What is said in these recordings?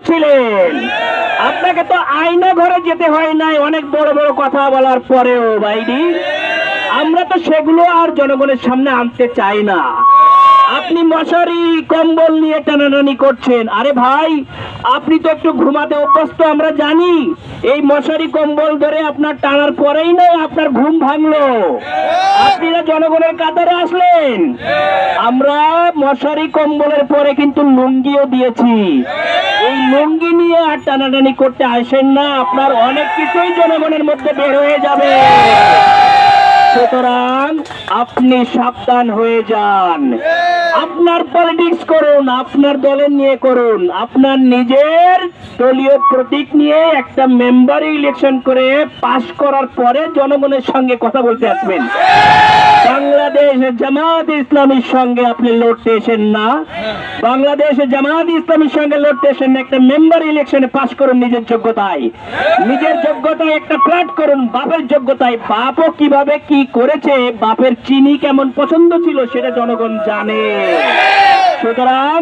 করছিলেন? আপনাকে তো আয়না ঘরে যেতে হয় নাই অনেক বড় বড় কথা বলার পরেও ভাইডি। আমরা তো সেগুলো আর জনগণের সামনে আনতে চাই না। আপনি মশারি কম্বল নিয়ে টানাটানি করছেন। আরে ভাই, আপনি তো একটু ঘুমাতে অভ্যস্ত, আমরা জানি। এই মশারি কম্বল ধরে আপনার টানার পরেই না আপনার ঘুম ভাঙলো। আপনারা জনগণের কাতারে আসলেন। আমরা মশারি কম্বলের পরে কিন্তু লুঙ্গিও দিয়েছি। এই লুঙ্গি নিয়ে আর টানাটানি করতে আসেন না, আপনার অনেক কিছুই জনগণের মধ্যে বের হয়ে যাবে। সুতরাং আপনি সাবধান হয়ে যান। আপনার পলিটিক্স করুন, আপনার দলের নিয়ে করুন, আপনার নিজের দলীয় প্রতীক নিয়ে একটা মেম্বার ইলেকশন করে পাশ করার পরে জনগণের সঙ্গে কথা বলতে আসবেন। বাংলাদেশ জামাত ইসলামীর সঙ্গে আপনি লড়তে এসেন না। বাংলাদেশ জামাত ইসলামীর সঙ্গে লড়তে এসেন না, একটা মেম্বার ইলেকশনে পাশ করুন নিজের যোগ্যতায়। নিজের যোগ্যতায় একটা ফ্ল্যাট করুন, বাপের যোগ্যতায়। বাপও কিভাবে কি করেছে, বাপের চিনি কেমন পছন্দ ছিল সেটা জনগণ জানে। সুতরাং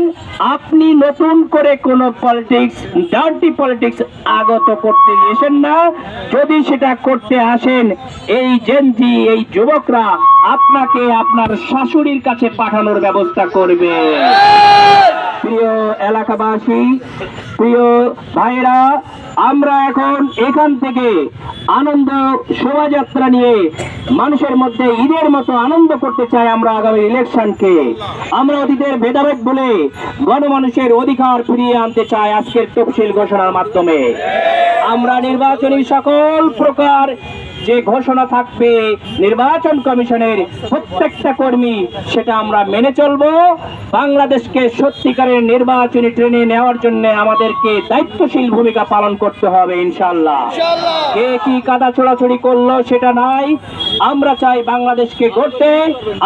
আপনি নতুন করে কোন পলিটিক্স, ডার্টি পলিটিক্স আগত করতে এসেন না। যদি সেটা করতে আসেন, এই জেনজি, এই যুবকরা আপনাকে আপনার শাশুড়ির কাছে পাঠানোর ব্যবস্থা করবে। প্রিয় এলাকাবাসী, প্রিয় ভাইরা, আমরা এখন এখান থেকে আনন্দ শোভাযাত্রা নিয়ে মানুষের মধ্যে ঈদের মতো আনন্দ করতে চাই। আমরা আগামী ইলেকশনকে আমরা অতীতের ভেদাভেদ বলে গণমানুষের অধিকার ফিরিয়ে আনতে চাই আজকের তফসিল ঘোষণার মাধ্যমে। আমরা নির্বাচনী সকল প্রকার যে ঘোষণা থাকবে নির্বাচন কমিশনের প্রত্যেকটা কর্মী, সেটা আমরা মেনে চলবো। বাংলাদেশকে সত্যিকারের নির্বাচনী ট্রেনে নেওয়ার জন্য আমাদেরকে দায়িত্বশীল ভূমিকা পালন করতে হবে ইনশাআল্লাহ। কে কি কাদা ছোড়াছড়ি করলো সেটা নাই। আমরা চাই বাংলাদেশকে গড়তে,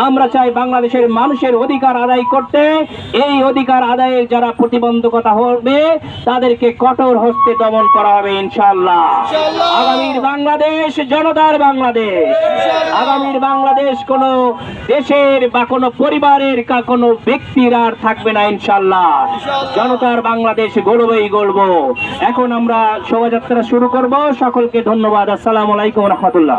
আমরা চাই বাংলাদেশের মানুষের অধিকার আদায় করতে। এই অধিকার আদায়ের যারা প্রতিবন্ধকতা হবে তাদেরকে কঠোর হস্তে দমন করা হবে ইনশাআল্লাহ। আগামীর বাংলাদেশ জনতার বাংলাদেশ। আগামীর বাংলাদেশ কোন দেশের বা কোন পরিবারের বা কোন ব্যক্তির আর থাকবে না ইনশাআল্লাহ। জনতার বাংলাদেশ গড়বই গড়ব। এখন আমরা শোভাযাত্রা শুরু করব। সকলকে ধন্যবাদ। আসসালামু আলাইকুম ওয়া রাহমাতুল্লাহ।